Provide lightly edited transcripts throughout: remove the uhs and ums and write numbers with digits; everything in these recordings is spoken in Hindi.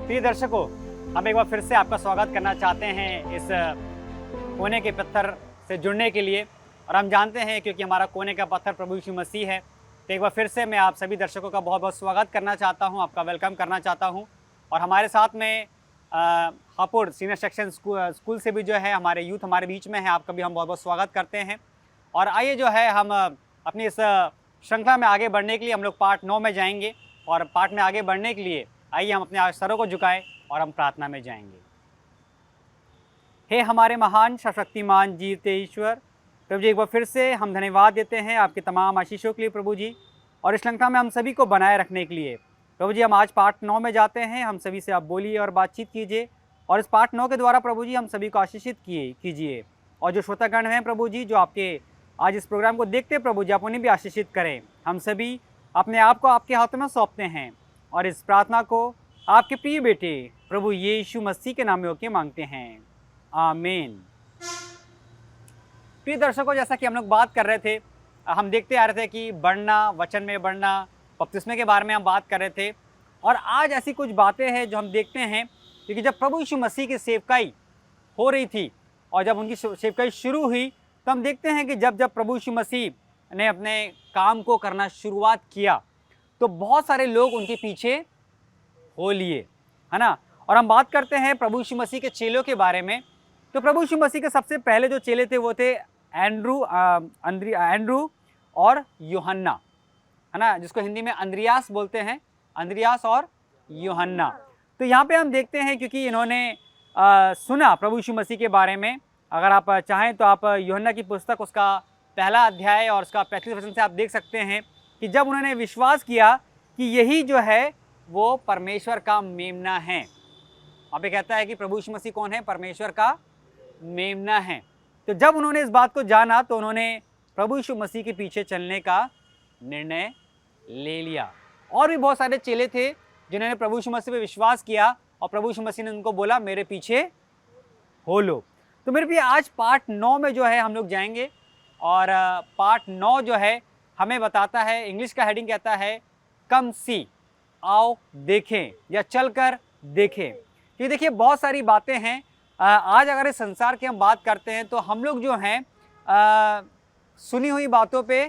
प्रिय दर्शकों, हम एक बार फिर से आपका स्वागत करना चाहते हैं इस कोने के पत्थर से जुड़ने के लिए। और हम जानते हैं क्योंकि हमारा कोने का पत्थर प्रभु यीशु मसीह है, तो एक बार फिर से मैं आप सभी दर्शकों का बहुत बहुत स्वागत करना चाहता हूं, आपका वेलकम करना चाहता हूं। और हमारे साथ में हापुड़ सीनियर सेक्शन स्कूल से भी जो है हमारे यूथ हमारे बीच में है, आपका भी हम बहुत बहुत स्वागत करते हैं। और आइए जो है हम अपनी इस श्रृंखला में आगे बढ़ने के लिए हम लोग पार्ट 9 में जाएंगे। और पार्ट में आगे बढ़ने के लिए आइए हम अपने सरों को झुकाएं और हम प्रार्थना में जाएंगे। हे हमारे महान सशक्तिमान जीवते ईश्वर, प्रभु जी एक बार फिर से हम धन्यवाद देते हैं आपके तमाम आशीषों के लिए प्रभु जी, और इस श्रृंखला में हम सभी को बनाए रखने के लिए। प्रभु जी हम आज पार्ट 9 में जाते हैं, हम सभी से आप बोलिए और बातचीत कीजिए, और इस पार्ट 9 के द्वारा प्रभु जी हम सभी को आशीषित कीजिए। और जो श्रोतागण हैं प्रभु जी, जो आपके आज इस प्रोग्राम को देखते प्रभु जी, आप उन्हें भी आशीषित करें। हम सभी अपने आप को आपके हाथों में सौंपते हैं और इस प्रार्थना को आपके प्रिय बेटे प्रभु यीशु मसीह के नाम में होकर मांगते हैं, आमीन। प्रिय दर्शकों, जैसा कि हम लोग बात कर रहे थे, हम देखते आ रहे थे कि बढ़ना, वचन में बढ़ना, बपतिस्मे के बारे में हम बात कर रहे थे। और आज ऐसी कुछ बातें हैं जो हम देखते हैं, क्योंकि जब प्रभु यीशु मसीह की सेवकाई हो रही थी और जब उनकी सेवकाई शुरू हुई, तो हम देखते हैं कि जब प्रभु यीशु मसीह ने अपने काम को करना शुरुआत किया तो बहुत सारे लोग उनके पीछे हो लिए, है ना। और हम बात करते हैं प्रभु यीशु मसीह के चेलों के बारे में। तो प्रभु यीशु मसीह के सबसे पहले जो चेले थे वो थे एंड्रू और यूहन्ना, है ना, जिसको हिंदी में अंद्रियास बोलते हैं, अंद्रियास और यूहन्ना। तो यहाँ पे हम देखते हैं क्योंकि इन्होंने सुना प्रभु यीशु मसीह के बारे में। अगर आप चाहें तो आप यूहन्ना की पुस्तक उसका पहला अध्याय और उसका 35 वचन से आप देख सकते हैं कि जब उन्होंने विश्वास किया कि यही जो है वो परमेश्वर का मेमना है। वहाँ पे कहता है कि प्रभु यीशु मसीह कौन है? परमेश्वर का मेमना है। तो जब उन्होंने इस बात को जाना तो उन्होंने प्रभु यीशु मसीह के पीछे चलने का निर्णय ले लिया। और भी बहुत सारे चेले थे जिन्होंने प्रभु यीशु मसीह पे विश्वास किया और प्रभु यीशु मसीह ने उनको बोला मेरे पीछे हो लो। तो मेरे भी आज पार्ट 9 में जो है हम लोग जाएंगे। और पार्ट 9 जो है हमें बताता है, इंग्लिश का हेडिंग कहता है कम सी, आओ देखें या चलकर देखें। ये देखिए बहुत सारी बातें हैं। आज अगर इस संसार की हम बात करते हैं तो हम लोग जो हैं सुनी हुई बातों पे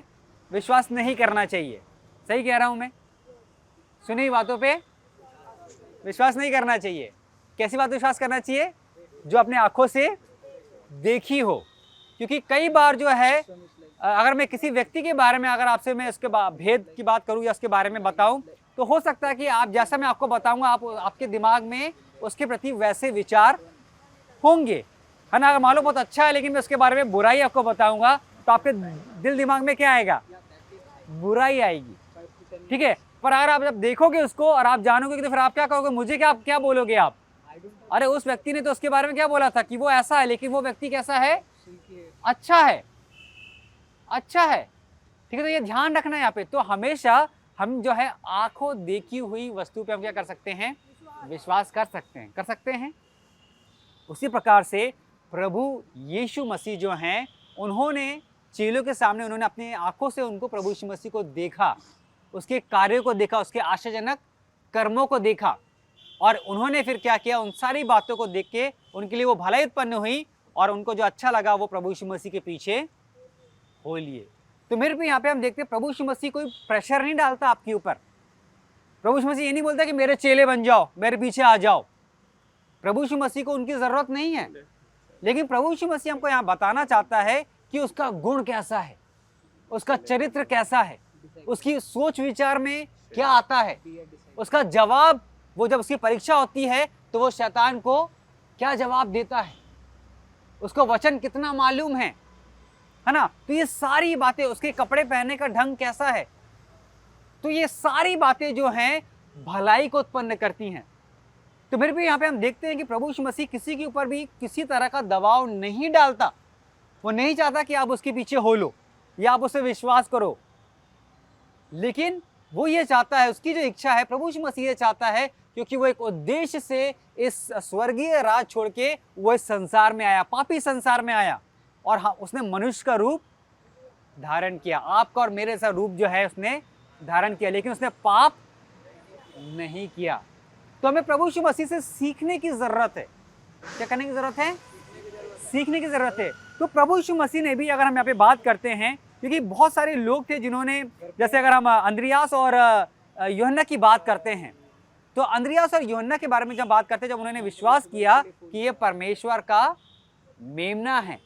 विश्वास नहीं करना चाहिए। सही कह रहा हूँ मैं? सुनी हुई बातों पे विश्वास नहीं करना चाहिए। कैसी बात विश्वास करना चाहिए? जो अपने आंखों से देखी हो। क्योंकि कई बार जो है अगर मैं किसी व्यक्ति के बारे में, अगर आपसे मैं उसके भेद की बात करूं या उसके बारे में बताऊं, तो हो सकता है कि आप जैसा मैं आपको बताऊंगा आपके दिमाग में उसके प्रति वैसे विचार होंगे, है ना। अगर मालूम बहुत अच्छा है लेकिन मैं उसके बारे में बुराई आपको बताऊंगा तो आपके दिल दिमाग में क्या आएगा? बुराई आएगी, ठीक है। पर अगर आप जब देखोगे उसको और आप जानोगे तो फिर आप क्या कहोगे? मुझे क्या बोलोगे आप? अरे उस व्यक्ति ने तो उसके बारे में क्या बोला था कि वो ऐसा है, लेकिन वो व्यक्ति कैसा है? अच्छा है, अच्छा है, ठीक है। तो ये ध्यान रखना है यहाँ पे। तो हमेशा हम जो है आंखों देखी हुई वस्तु पे हम क्या कर सकते हैं? विश्वास कर सकते हैं। उसी प्रकार से प्रभु यीशु मसीह जो हैं, उन्होंने चेलों के सामने उन्होंने अपनी आंखों से उनको प्रभु यीशु मसीह को देखा, उसके कार्यों को देखा, उसके आश्चर्यजनक कर्मों को देखा। और उन्होंने फिर क्या किया? उन सारी बातों को देख के उनके लिए वो भलाई उत्पन्न हुई और उनको जो अच्छा लगा वो प्रभु यीशु मसीह के पीछे हो लिए। तो मेरे पे यहाँ पे हम देखते हैं प्रभु यीशु मसीह कोई प्रेशर नहीं डालता आपके ऊपर। प्रभु यीशु मसीह ये नहीं बोलता कि मेरे चेले बन जाओ, मेरे पीछे आ जाओ। प्रभु यीशु मसीह को उनकी जरूरत नहीं है, लेकिन प्रभु यीशु मसीह हमको यहाँ बताना चाहता है कि उसका गुण कैसा है, उसका चरित्र कैसा है, उसकी सोच विचार में क्या आता है, उसका जवाब, वो जब उसकी परीक्षा होती है तो वो शैतान को क्या जवाब देता है, उसको वचन कितना मालूम है ना। तो ये सारी बातें, उसके कपड़े पहनने का ढंग कैसा है, तो ये सारी बातें जो हैं भलाई को उत्पन्न करती हैं। तो फिर भी यहाँ पे हम देखते हैं कि प्रभु यीशु मसीह किसी के ऊपर भी किसी तरह का दबाव नहीं डालता। वो नहीं चाहता कि आप उसके पीछे हो लो या आप उसे विश्वास करो, लेकिन वो ये चाहता है, उसकी जो इच्छा है, प्रभु यीशु मसीह ये चाहता है, क्योंकि वो एक उद्देश्य से इस स्वर्गीय राज छोड़ के वो इस संसार में आया, पापी संसार में आया, और हाँ, उसने मनुष्य का रूप धारण किया। आपका और मेरे सा रूप जो है उसने धारण किया, लेकिन उसने पाप नहीं किया। तो हमें प्रभु यीशु मसीह से सीखने की जरूरत है। क्या करने की जरूरत है? सीखने की जरूरत है। तो प्रभु यीशु मसीह ने भी, अगर हम यहाँ पे बात करते हैं, क्योंकि बहुत सारे लोग थे जिन्होंने, जैसे अगर हम अंद्रियास और यूहन्ना की बात करते हैं, तो अंद्रियास और यूहन्ना के बारे में जब बात करते हैं, जब उन्होंने विश्वास किया कि ये परमेश्वर का मेमना है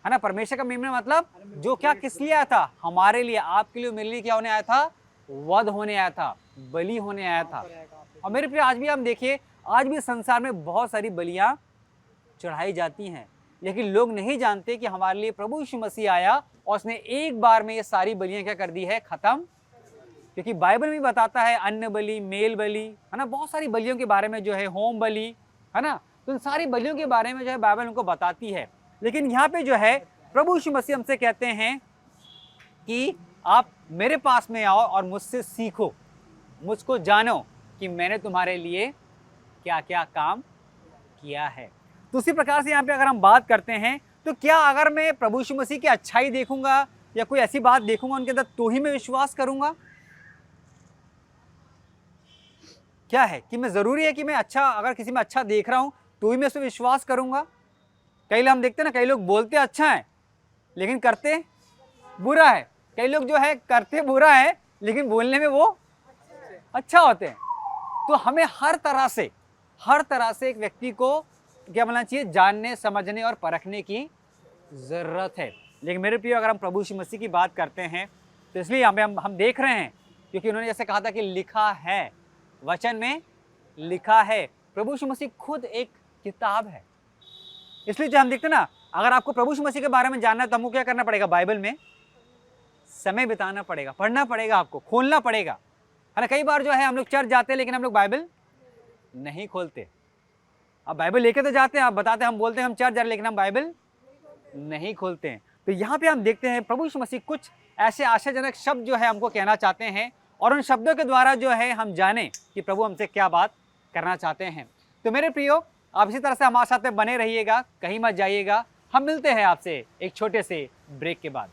ना। परमेश्वर का मेमना मतलब जो क्या किस लिए आया था? हमारे लिए, आपके लिए, मेरे लिए क्या होने आया था? वध होने आया था, बलि होने आया था। और मेरे प्रिय, आज भी हम देखिए, आज भी संसार में बहुत सारी बलियां चढ़ाई जाती हैं, लेकिन लोग नहीं जानते कि हमारे लिए प्रभु यीशु मसीह आया और उसने एक बार में ये सारी बलियां क्या कर दी है? खत्म। क्योंकि बाइबल में बताता है अन्न बलि, मेल बलि, है ना, बहुत सारी बलियों के बारे में जो है, होम बलि, है ना। तो इन सारी बलियों के बारे में जो है बाइबल उनको बताती है। लेकिन यहाँ पे जो है प्रभु यीशु मसीह हमसे कहते हैं कि आप मेरे पास में आओ और मुझसे सीखो, मुझको जानो कि मैंने तुम्हारे लिए क्या क्या काम किया है। तो उसी प्रकार से यहाँ पे अगर हम बात करते हैं, तो क्या अगर मैं प्रभु यीशु मसीह की अच्छाई देखूंगा या कोई ऐसी बात देखूंगा उनके अंदर, तो ही मैं विश्वास करूंगा? क्या है कि मैं जरूरी है कि मैं अच्छा, अगर किसी में अच्छा देख रहा हूं तो ही मैं उस पर विश्वास करूंगा? कई लोग हम देखते हैं ना, कई लोग बोलते अच्छा है लेकिन करते बुरा है। कई लोग जो है करते बुरा है लेकिन बोलने में वो अच्छा होते हैं। तो हमें हर तरह से एक व्यक्ति को क्या बोलना चाहिए? जानने, समझने और परखने की जरूरत है। लेकिन मेरे प्रिय, अगर हम प्रभु यीशु मसीह की बात करते हैं, तो इसलिए यहाँ पे हम देख रहे हैं, क्योंकि उन्होंने जैसे कहा था कि लिखा है, वचन में लिखा है। प्रभु यीशु मसीह खुद एक किताब है। इसलिए जो हम देखते हैं ना, अगर आपको प्रभु यीशु मसीह के बारे में जानना है तो हमको क्या करना पड़ेगा? बाइबल में समय बिताना पड़ेगा, पढ़ना पड़ेगा, आपको खोलना पड़ेगा, है ना। कई बार जो है हम लोग चर्च जाते हैं लेकिन हम लोग बाइबल नहीं खोलते। अब बाइबल लेके तो जाते हैं, आप बताते हैं, हम बोलते हैं हम चर्च जा रहे, लेकिन हम बाइबल नहीं खोलते हैं। तो यहाँ पे हम देखते हैं प्रभु यीशु मसीह कुछ ऐसे आशाजनक शब्द जो है हमको कहना चाहते हैं, और उन शब्दों के द्वारा जो है हम जाने कि प्रभु हमसे क्या बात करना चाहते हैं। तो मेरे प्रियो, आप इसी तरह से हमारे साथ में बने रहिएगा, कहीं मत जाइएगा। हम मिलते हैं आपसे एक छोटे से ब्रेक के बाद।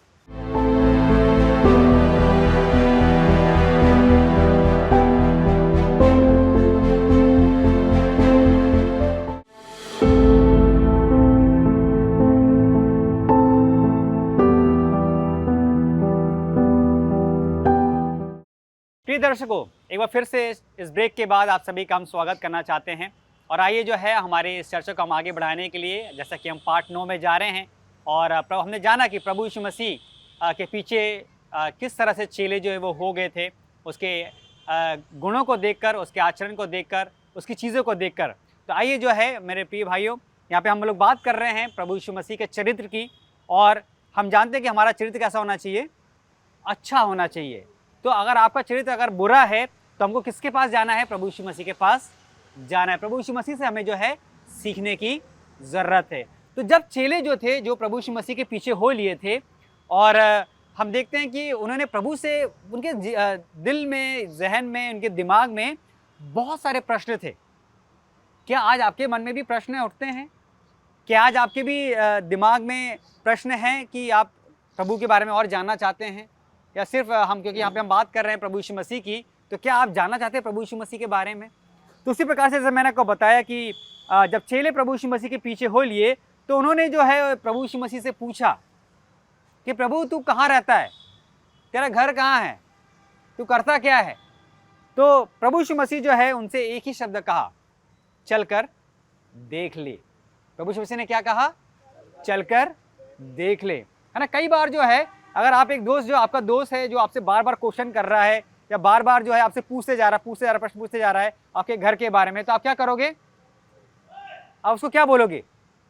प्रिय दर्शकों, एक बार फिर से इस ब्रेक के बाद आप सभी का हम स्वागत करना चाहते हैं। और आइए जो है हमारे इस चर्चा को हम आगे बढ़ाने के लिए, जैसा कि हम पार्ट 9 में जा रहे हैं, और हमने जाना कि प्रभु यीशु मसीह के पीछे किस तरह से चेले जो है वो हो गए थे, उसके गुणों को देखकर, उसके आचरण को देखकर, उसकी चीज़ों को देखकर। तो आइए जो है मेरे प्रिय भाइयों, यहाँ पे हम लोग बात कर रहे हैं प्रभु यीशु मसीह के चरित्र की, और हम जानते हैं कि हमारा चरित्र कैसा होना चाहिए? अच्छा होना चाहिए। तो अगर आपका चरित्र अगर बुरा है तो हमको किसके पास जाना है? प्रभु यीशु मसीह के पास जाना है। प्रभु यीशु मसीह से हमें जो है सीखने की ज़रूरत है। तो जब चेले जो थे, जो प्रभु यीशु मसीह के पीछे हो लिए थे, और हम देखते हैं कि उन्होंने प्रभु से, उनके दिल में, जहन में, उनके दिमाग में बहुत सारे प्रश्न थे। क्या आज आपके मन में भी प्रश्न उठते हैं? क्या आज आपके भी दिमाग में प्रश्न हैं कि आप प्रभु के बारे में और जानना चाहते हैं? या सिर्फ हम, क्योंकि यहाँ पे हम बात कर रहे हैं प्रभु यीशु मसीह की, तो क्या आप जानना चाहते हैं प्रभु यीशु मसीह के बारे में? तो उसी प्रकार से जैसे मैंने आपको बताया कि जब चेले प्रभु यीशु मसीह के पीछे हो लिए, तो उन्होंने जो है प्रभु यीशु मसीह से पूछा कि प्रभु तू कहाँ रहता है? तेरा घर कहाँ है? तू करता क्या है? तो प्रभु यीशु मसीह जो है उनसे एक ही शब्द कहा, चलकर देख ले। प्रभु यीशु मसीह ने क्या कहा? चलकर देख ले, है ना। कई बार जो है, अगर आप एक दोस्त, जो आपका दोस्त है, जो आपसे बार बार क्वेश्चन कर रहा है, या बार बार जो है आपसे पूछते जा रहा है, प्रश्न पूछते जा रहा है आपके घर के बारे में, तो आप क्या करोगे? आप उसको क्या बोलोगे?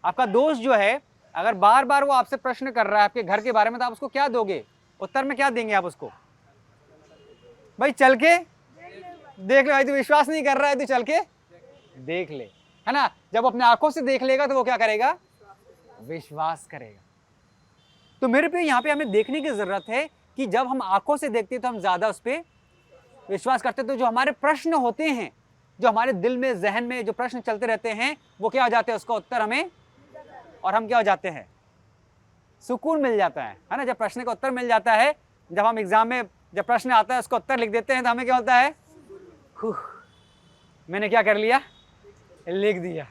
आपका दोस्त जो है, अगर बार बार वो आपसे प्रश्न कर रहा है आपके घर के बारे में, तो आप उसको क्या दोगे? उत्तर में क्या देंगे आप उसको? भाई चल के देख ले। भाई तू विश्वास नहीं कर रहा है, तू चल के देख ले, है ना। जब अपने आंखों से देख लेगा तो वो क्या करेगा? विश्वास करेगा। तो मेरे पे यहाँ पे हमें देखने की जरूरत है कि जब हम आंखों से देखते हैं तो हम ज्यादा उस पर विश्वास करते हैं। तो जो हमारे प्रश्न होते हैं, जो हमारे दिल में, जहन में जो प्रश्न चलते रहते हैं, वो क्या हो जाते हैं? उसका उत्तर हमें, और हम क्या हो जाते हैं? सुकून मिल जाता है ना। जब प्रश्न का उत्तर मिल जाता है, जब हम एग्जाम में जब प्रश्न आता है उसका उत्तर लिख देते हैं, तो हमें क्या होता है? मैंने क्या कर लिया, लिख दिया।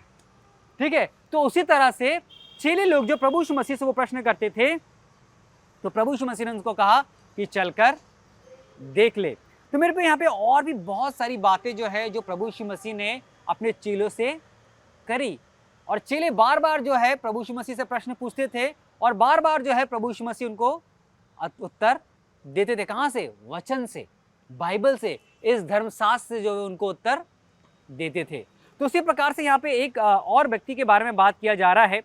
ठीक है, तो उसी तरह से चेले लोग जो प्रभु यीशु मसीह से वो प्रश्न करते थे, तो प्रभु यीशु मसीह ने उनको कहा कि चलकर देख ले। तो मेरे पे यहाँ पे और भी बहुत सारी बातें जो है जो प्रभु यीशु मसीह ने अपने चेलों से करी, और चेले बार बार जो है प्रभु यीशु मसीह से प्रश्न पूछते थे, और बार बार जो है प्रभु यीशु मसीह उनको उत्तर देते थे। कहाँ से? वचन से, बाइबल से, इस धर्मशास्त्र से जो है उनको उत्तर देते थे। तो उसी प्रकार से यहाँ पे एक और व्यक्ति के बारे में बात किया जा रहा है।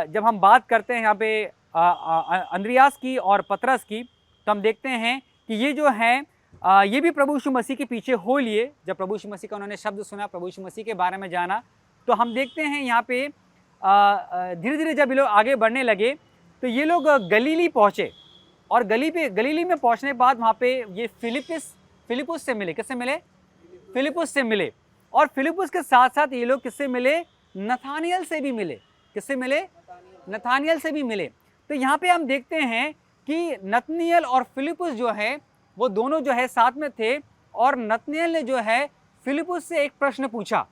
जब हम बात करते हैं यहाँ पे अंद्रियास की और पतरस की, तो हम देखते हैं कि ये जो हैं ये भी प्रभु यीशु मसीह के पीछे हो लिए। जब प्रभु यीशु मसीह का उन्होंने शब्द सुना, प्रभु यीशु मसीह के बारे में जाना, तो हम देखते हैं यहाँ पे धीरे धीरे जब ये लोग आगे बढ़ने लगे तो ये लोग गलीली पहुँचे, और गलीली में पहुँचने के बाद वहाँ पे ये फिलिपुस से मिले। किससे मिले? फिलिपुस से मिले। और फिलिपुस के साथ साथ ये लोग किससे मिले? नथानियल से भी मिले। किससे मिले? नथानियल से भी मिले। तो यहाँ पे हम देखते हैं कि नतनियल और फिलिपुस जो है वो दोनों जो है साथ में थे, और नतनियल ने जो है फिलिपुस से एक प्रश्न पूछा।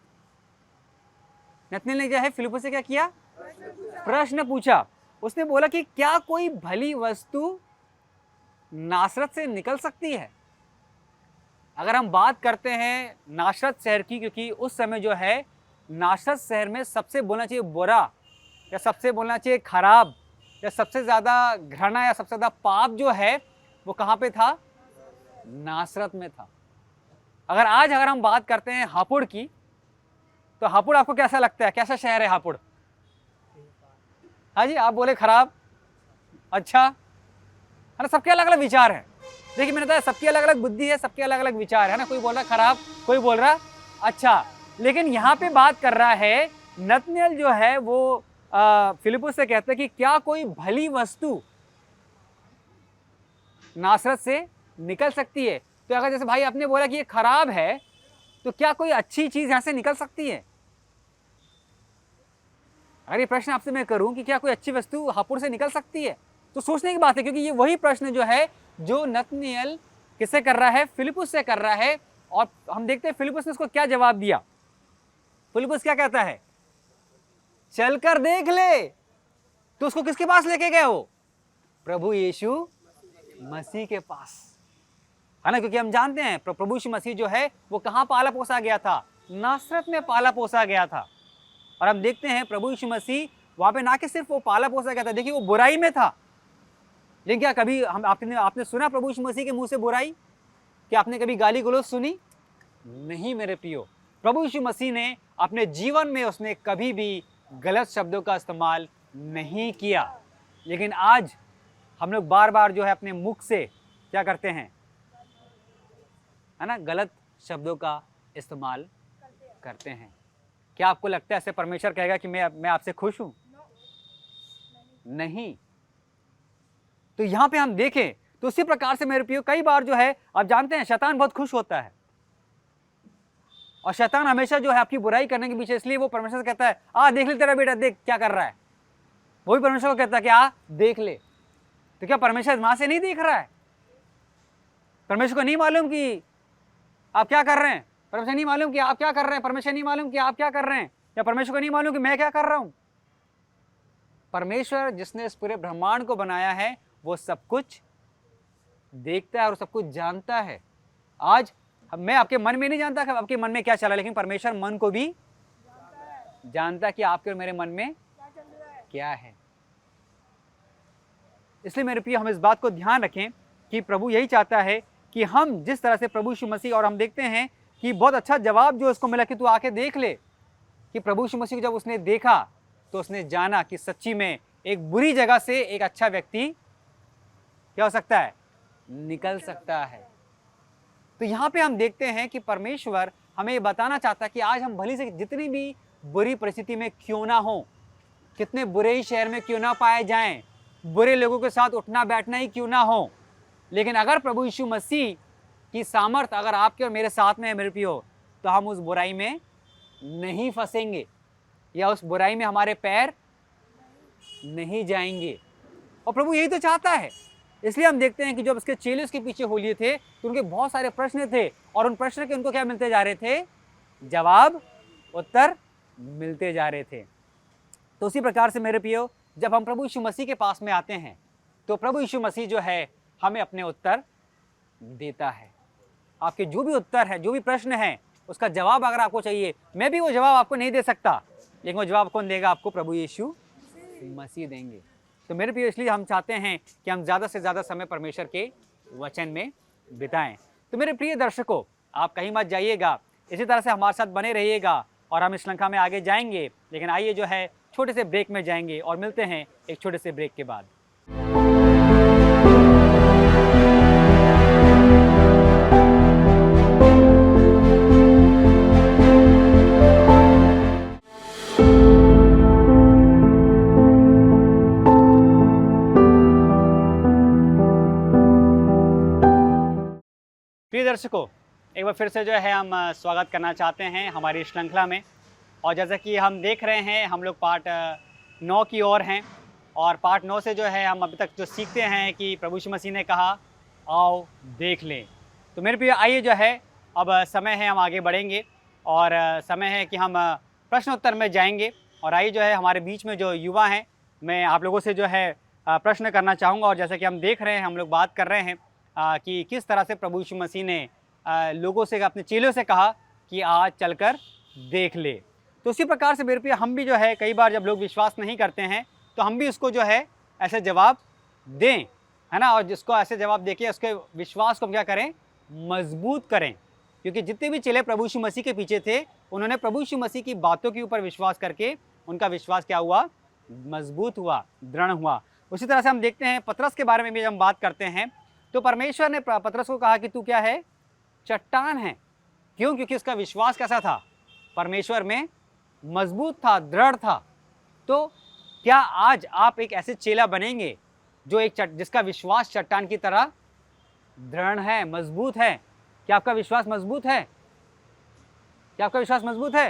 नतनियल ने जो है फिलिपुस से क्या किया? प्रश्न पूछा। उसने बोला कि क्या कोई भली वस्तु नासरत से निकल सकती है? अगर हम बात करते हैं नासरत शहर की, क्योंकि उस समय जो है नासरत शहर में सबसे बोलना चाहिए बुरा, या सबसे बोलना चाहिए खराब, या सबसे ज़्यादा घृणा या सबसे ज़्यादा पाप जो है वो कहाँ पे था? नासरत में था। अगर हम बात करते हैं हापुड़ की, तो हापुड़ आपको कैसा लगता है? कैसा शहर है हापुड़? हाँ जी, आप बोले खराब, अच्छा है ना। सबके अलग अलग विचार हैं। देखिए, मैंने बताया सबकी अलग अलग बुद्धि है, सबके अलग अलग विचार है ना। कोई बोल रहा खराब, कोई बोल रहा अच्छा। लेकिन यहाँ पे बात कर रहा है नतनियल जो है वो फिलिपुस से कहते हैं कि क्या कोई भली वस्तु नासरत से निकल सकती है? तो अगर जैसे भाई आपने बोला कि ये खराब है, तो क्या कोई अच्छी चीज यहां से निकल सकती है? अगर ये प्रश्न आपसे मैं करूं कि क्या कोई अच्छी वस्तु हापुड़ से निकल सकती है, तो सोचने की बात है, क्योंकि ये वही प्रश्न जो है जो नतनियल किससे कर रहा है? फिलिपुस से कर रहा है। और हम देखते हैं फिलिपुस ने उसको क्या जवाब दिया। फिलिपुस क्या कहता है? चलकर देख ले। तो उसको किसके पास लेके गए? वो प्रभु यीशु मसीह के पास, है ना। क्योंकि हम जानते हैं प्रभु यीशु मसीह जो है वो कहाँ पाला पोसा गया था? नासरत में पाला पोसा गया था। और हम देखते हैं प्रभु यीशु मसीह वहां पे ना कि सिर्फ वो पाला पोसा गया था, देखिए वो बुराई में था। लेकिन क्या कभी आपने सुना प्रभु यीशु मसीह के मुंह से बुराई? क्या आपने कभी गाली गलौज सुनी? नहीं मेरे प्रियो। प्रभु यीशु मसीह ने अपने जीवन में उसने कभी भी गलत शब्दों का इस्तेमाल नहीं किया। लेकिन आज हम लोग बार बार जो है अपने मुख से क्या करते हैं, है ना, गलत शब्दों का इस्तेमाल करते हैं। क्या आपको लगता है ऐसे परमेश्वर कहेगा कि मैं आपसे खुश हूं? नहीं। तो यहां पे हम देखें तो उसी प्रकार से मेरे प्रियो कई बार जो है आप जानते हैं शैतान बहुत खुश होता है, और शैतान हमेशा जो है आपकी बुराई करने के पीछे, इसलिए वो परमेश्वर से कहता है देख ले तेरा बेटा, देख क्या कर रहा है। वो भी परमेश्वर को कहता है कि देख ले। तो क्या परमेश्वर वहां से नहीं देख रहा है? परमेश्वर को नहीं मालूम कि आप क्या कर रहे हैं? परमेश्वर नहीं मालूम कि आप क्या कर रहे हैं? परमेश्वर नहीं मालूम कि आप क्या कर रहे हैं? या परमेश्वर को नहीं मालूम कि मैं क्या कर रहा हूं? परमेश्वर जिसने इस पूरे ब्रह्मांड को बनाया है वो सब कुछ देखता है और सब कुछ जानता है। आज मैं आपके मन में नहीं जानता कि आपके मन में क्या चल रहा है, लेकिन परमेश्वर मन को भी जानता है कि आपके और मेरे मन में क्या है। इसलिए मेरे प्रिय हम इस बात को ध्यान रखें कि प्रभु यही चाहता है कि हम जिस तरह से प्रभु यीशु मसीह, और हम देखते हैं कि बहुत अच्छा जवाब जो उसको मिला कि तू आके देख ले, कि प्रभु यीशु मसीह को जब उसने देखा तो उसने जाना कि सच्ची में एक बुरी जगह से एक अच्छा व्यक्ति क्या हो सकता है? निकल सकता है। तो यहाँ पे हम देखते हैं कि परमेश्वर हमें ये बताना चाहता है कि आज हम भली से जितनी भी बुरी परिस्थिति में क्यों ना हो, कितने बुरे ही शहर में क्यों ना पाए जाएं, बुरे लोगों के साथ उठना बैठना ही क्यों ना हो, लेकिन अगर प्रभु यीशु मसीह की सामर्थ अगर आपके और मेरे साथ में है मेरे प्रियो, तो हम उस बुराई में नहीं फंसेंगे, या उस बुराई में हमारे पैर नहीं जाएंगे। और प्रभु यही तो चाहता है। इसलिए हम देखते हैं कि जब उसके चेले उसके पीछे हो लिए थे तो उनके बहुत सारे प्रश्न थे, और उन प्रश्न के उनको क्या मिलते जा रहे थे? जवाब उत्तर मिलते जा रहे थे। तो उसी प्रकार से मेरे प्रियो, जब हम प्रभु यीशु मसीह के पास में आते हैं तो प्रभु यीशु मसीह जो है हमें अपने उत्तर देता है। आपके जो भी उत्तर है, जो भी प्रश्न है, उसका जवाब अगर आपको चाहिए, मैं भी वो जवाब आपको नहीं दे सकता, लेकिन वो जवाब कौन देगा? आपको प्रभु यीशु मसीह देंगे। तो मेरे प्रिय, इसलिए हम चाहते हैं कि हम ज़्यादा से ज़्यादा समय परमेश्वर के वचन में बिताएं। तो मेरे प्रिय दर्शकों, आप कहीं मत जाइएगा, इसी तरह से हमारे साथ बने रहिएगा और हम इस श्रृंखला में आगे जाएंगे। लेकिन आइए जो है छोटे से ब्रेक में जाएंगे और मिलते हैं एक छोटे से ब्रेक के बाद। प्रिय दर्शकों, एक बार फिर से जो है हम स्वागत करना चाहते हैं हमारी श्रृंखला में। और जैसा कि हम देख रहे हैं, हम लोग पार्ट 9 की ओर हैं और पार्ट 9 से जो है हम अभी तक जो सीखते हैं कि प्रभु यीशु मसीह ने कहा आओ देख लें। तो मेरे प्रिय, आइए जो है अब समय है हम आगे बढ़ेंगे और समय है कि हम प्रश्न उत्तर में जाएंगे। और आइए जो है हमारे बीच में जो युवा हैं, मैं आप लोगों से जो है प्रश्न करना चाहूँगा। और जैसा कि हम देख रहे हैं, हम लोग बात कर रहे हैं कि किस तरह से प्रभु यीशु मसीह ने लोगों से, अपने चेलों से कहा कि आज चलकर देख ले। तो उसी प्रकार से मेरे प्रिय, हम भी जो है कई बार जब लोग विश्वास नहीं करते हैं तो हम भी उसको जो है ऐसे जवाब दें, है ना। और जिसको ऐसे जवाब देके उसके विश्वास को हम क्या करें? मजबूत करें। क्योंकि जितने भी चेले प्रभु यीशु मसीह के पीछे थे, उन्होंने प्रभु यीशु मसीह की बातों के ऊपर विश्वास करके उनका विश्वास क्या हुआ? मजबूत हुआ, दृढ़ हुआ। उसी तरह से हम देखते हैं पतरस के बारे में भी जब हम बात करते हैं तो परमेश्वर ने पतरस को कहा कि तू क्या है? चट्टान है। क्यों? क्योंकि उसका विश्वास कैसा था? परमेश्वर में मजबूत था, दृढ़ था। तो क्या आज आप एक ऐसे चेला बनेंगे जो जिसका विश्वास चट्टान की तरह दृढ़ है, मजबूत है? क्या आपका विश्वास मजबूत है? क्या आपका विश्वास मजबूत है?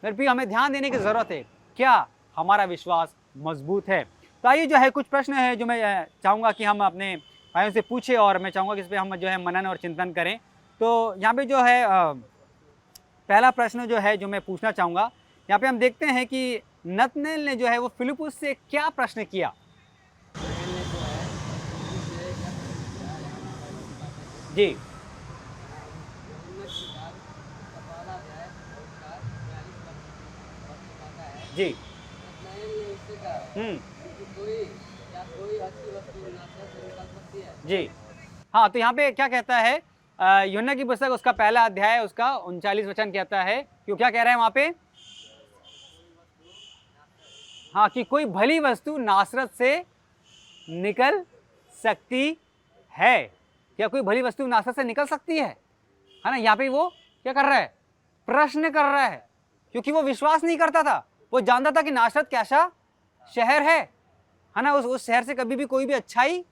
मेरे प्रिय, हमें ध्यान देने की जरूरत है, क्या हमारा विश्वास मजबूत है? तो आइए जो है कुछ प्रश्न है जो मैं चाहूँगा कि हम अपने भाइयों से पूछे और मैं चाहूँगा कि इस पर हम जो है मनन और चिंतन करें। तो यहाँ पे जो है पहला प्रश्न जो है जो मैं पूछना चाहूँगा, यहाँ पे हम देखते हैं कि नतनेल ने जो है वो फिलिपुस से क्या प्रश्न किया? जी जी जी हाँ, तो यहाँ पे क्या कहता है? यूहन्ना की पुस्तक उसका पहला अध्याय उसका 39 वचन कहता है कि क्या कह रहा है वहाँ पे? हाँ, कि कोई भली वस्तु नासरत से निकल सकती है। क्या कोई भली वस्तु नासरत से निकल सकती है ना? यहाँ पे वो क्या कर रहा है? प्रश्न कर रहा है, क्योंकि वो विश्वास नहीं करता था। वो जानता था कि नासरत कैसा शहर है ना। उस शहर से कभी भी कोई भी अच्छाई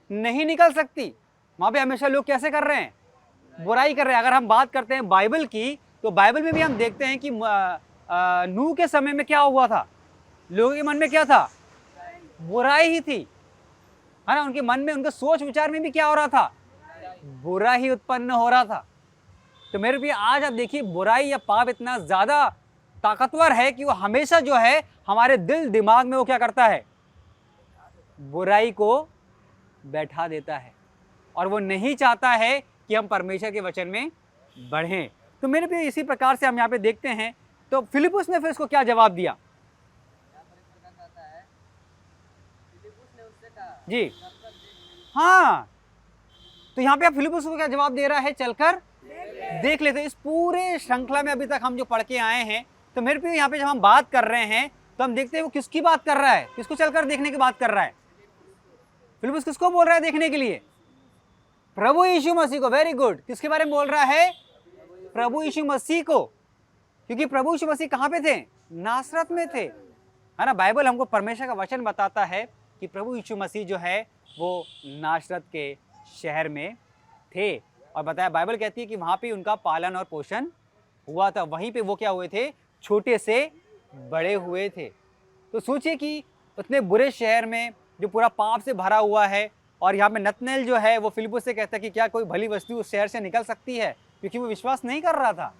नहीं निकल सकती। वहाँ पे हमेशा लोग कैसे कर रहे हैं? बुराई कर रहे हैं। अगर हम बात करते हैं बाइबल की, तो बाइबल में भी हम देखते हैं कि नूह के समय में क्या हुआ था? लोगों के मन में क्या था? बुराई ही थी, है ना। उनके मन में, उनके सोच विचार में भी क्या हो रहा था? बुरा ही उत्पन्न हो रहा था। तो मेरे भी आज आप देखिए, बुराई या पाप इतना ज्यादा ताकतवर है कि वो हमेशा जो है हमारे दिल दिमाग में वो क्या करता है? बुराई को बैठा देता है और वो नहीं चाहता है कि हम परमेश्वर के वचन में बढ़ें। तो मेरे भी इसी प्रकार से हम यहाँ पे देखते हैं। तो फिलिपुस ने फिर इसको क्या जवाब दिया? जी हाँ, तो यहाँ पे फिलिपुस को क्या जवाब दे रहा है? चलकर देख लेते। इस पूरे श्रृंखला में अभी तक हम जो पढ़ के आए हैं, तो मेरे पे यहाँ पे जब हम बात कर रहे हैं तो हम देखते हैं वो किसकी बात कर रहा है? किसको चलकर देखने की बात कर रहा है? फिलिपुस किसको बोल रहा है देखने के लिए? प्रभु यीशु मसीह को। Very good. किसके बारे में बोल रहा है? प्रभु यीशु मसीह को। क्योंकि प्रभु यीशु मसीह कहाँ पे थे? नासरत में थे, है ना। बाइबल हमको परमेश्वर का वचन बताता है कि प्रभु यीशु मसीह जो है वो नासरत के शहर में थे। और बताया, बाइबल कहती है कि वहाँ पे उनका पालन और पोषण हुआ था। वहीं पे वो क्या हुए थे? छोटे से बड़े हुए थे। तो सोचिए कि उतने बुरे शहर में जो पूरा पाप से भरा हुआ है, और यहाँ पे नतनेल जो है वो फिलिपुस से कहता है कि क्या कोई भली वस्तु उस शहर से निकल सकती है? क्योंकि वो विश्वास नहीं कर रहा था।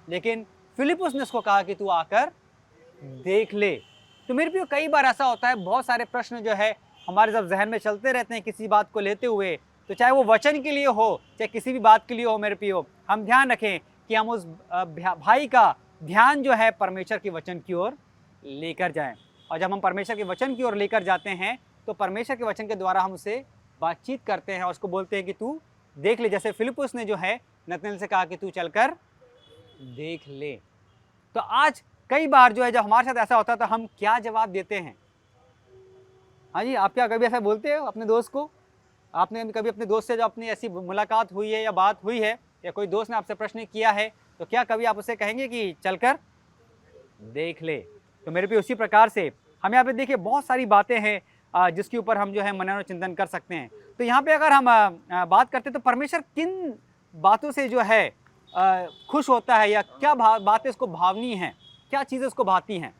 लेकिन फिलिपुस ने उसको कहा कि तू आकर देख ले। तो मेरे प्रियो कई बार ऐसा होता है, बहुत सारे प्रश्न जो है हमारे जब जहन में चलते रहते हैं किसी बात को लेते हुए, तो चाहे वो वचन के लिए हो चाहे किसी भी बात के लिए हो, मेरे प्रियो हम ध्यान रखें कि हम उस भाई का ध्यान जो है परमेश्वर के वचन की ओर लेकर जाएं। और जब हम परमेश्वर के वचन की ओर लेकर जाते हैं तो परमेश्वर के वचन के द्वारा हम उससे बातचीत करते हैं और उसको बोलते हैं कि तू देख ले। जैसे फिलिपुस ने जो है नतनएल से कहा कि तू चलकर देख ले। तो आज कई बार जो है जब हमारे साथ ऐसा होता है तो हम क्या जवाब देते हैं? हाँ जी, आप क्या कभी ऐसा बोलते हो अपने दोस्त को? आपने कभी अपने दोस्त से जो अपनी ऐसी मुलाकात हुई है या बात हुई है या कोई दोस्त ने आपसे प्रश्न किया है तो क्या कभी आप उसे कहेंगे कि चलकर देख ले? तो मेरे भी उसी प्रकार से हम यहाँ पे देखिए बहुत सारी बातें हैं जिसके ऊपर हम जो है मनन और चिंतन कर सकते हैं। तो यहाँ पे अगर हम बात करते हैं तो परमेश्वर किन बातों से जो है खुश होता है या क्या बातें उसको भावनी हैं, क्या चीज़ें उसको भाती हैं?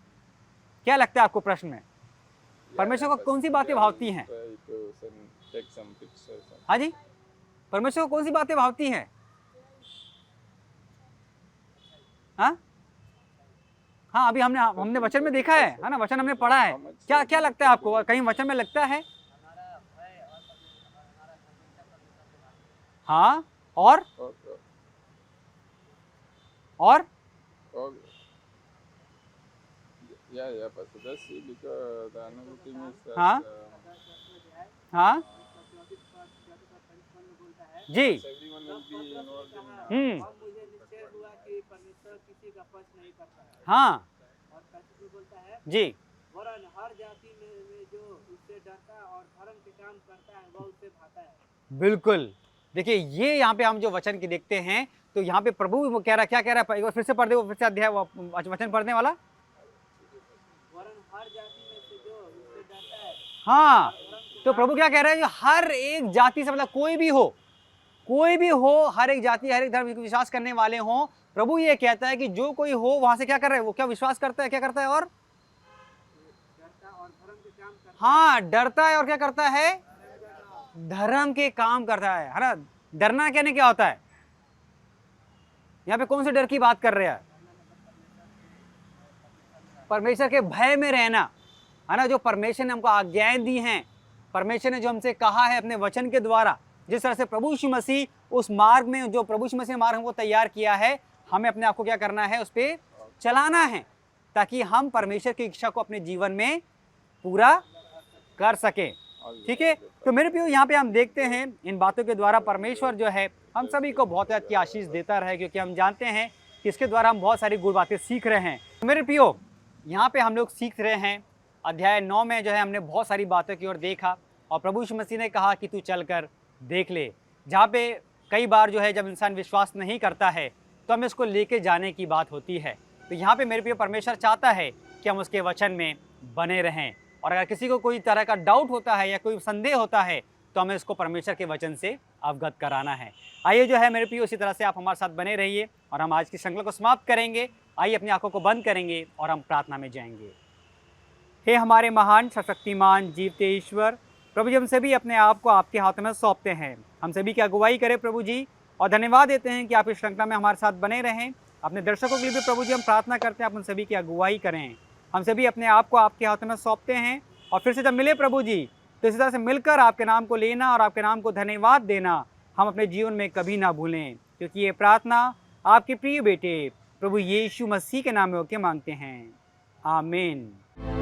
क्या लगता है आपको प्रश्न में? परमेश्वर को कौन सी बातें भावती हैं? हाँ जी, परमेश्वर को कौन सी बातें भावती हैं? हाँ हाँ, अभी हमने वचन में देखा है ना, वचन हमने पढ़ा है। क्या क्या लगता है आपको? कहीं वचन में लगता है? हाँ, और Yeah, Pastor. That's it because another thing is that हाँ हाँ जी everyone will be involved in और मुझे निश्चय हुआ कि परमेश्वर किसी का पक्ष नहीं करता है। हाँ, और पैसे बोलता है जी, वरन हर जाति में जो उससे डरता है और धर्म के काम करता है वह उससे भाता है। बिल्कुल, देखिए ये यहाँ पे हम जो वचन की देखते हैं तो यहाँ पे प्रभु वो कह रहा है, क्या कह रहा है? एक बार फिर से पढ़ दे, वो फिर से अध्याय वचन पढ़ने वाला। वरन हर जाति में से जो उससे डरता है। हाँ, तो प्रभु क्या कह रहे हैं? जो हर एक जाति से, मतलब कोई भी हो, हर एक जाति हर एक धर्म विश्वास करने वाले हों, प्रभु ये कहता है कि जो कोई हो वहां से क्या कर रहा है? वो क्या विश्वास करता है, क्या करता है? और डरता और धर्म के काम करता है। हाँ, डरता है और क्या करता है? धर्म के काम करता है ना। डरना कहने क्या होता है? यहाँ पे कौन से डर की बात कर रहे हैं? परमेश्वर के भय में रहना, है ना। जो परमेश्वर ने हमको आज्ञाएं दी हैं, परमेश्वर ने जो हमसे कहा है अपने वचन के द्वारा, जिस तरह से प्रभु यीशु मसीह उस मार्ग में, जो प्रभु यीशु मसीह ने मार्ग हमको तैयार किया है, हमें अपने आप को क्या करना है? उस पर चलाना है ताकि हम परमेश्वर की इच्छा को अपने जीवन में पूरा कर सके। ठीक है, तो मेरे प्रियो यहाँ पे हम देखते हैं इन बातों के द्वारा परमेश्वर जो है हम सभी को बहुत अच्छी आशीष देता रहे, क्योंकि हम जानते हैं कि इसके द्वारा हम बहुत सारी गुड बातें सीख रहे हैं। तो मेरे प्रियो यहाँ पे हम लोग सीख रहे हैं अध्याय 9 में जो है हमने बहुत सारी बातों की ओर देखा और प्रभु यीशु मसीह ने कहा कि तू चल कर देख ले। जहाँ पे कई बार जो है जब इंसान विश्वास नहीं करता है तो हमें उसको लेके जाने की बात होती है। तो यहाँ पे मेरे प्रिय परमेश्वर चाहता है कि हम उसके वचन में बने रहें, और अगर किसी को कोई तरह का डाउट होता है या कोई संदेह होता है तो हमें उसको परमेश्वर के वचन से अवगत कराना है। आइए जो है मेरे प्रिय उसी तरह से आप हमारे साथ बने रहिए और हम आज की श्रृंखला को समाप्त करेंगे। आइए अपनी आंखों को बंद करेंगे और हम प्रार्थना में जाएंगे। हे हमारे महान सशक्तिमान जीवते ईश्वर, प्रभु जी हम सभी अपने आप को आपके हाथों में सौंपते हैं। हम सभी की अगुवाई करें प्रभु जी, और धन्यवाद देते हैं कि आप इस श्रृंखला में हमारे साथ बने रहें। अपने दर्शकों के लिए भी प्रभु जी हम प्रार्थना करते हैं आप उन सभी की अगुवाई करें। हम सभी अपने आप को आपके हाथों में सौंपते हैं और फिर से जब मिले प्रभु जी तो इसी तरह से मिलकर आपके नाम को लेना और आपके नाम को धन्यवाद देना हम अपने जीवन में कभी ना भूलें, क्योंकि ये प्रार्थना आपके प्रिय बेटे प्रभु यीशु मसीह के नाम में होकर मांगते हैं। आमीन।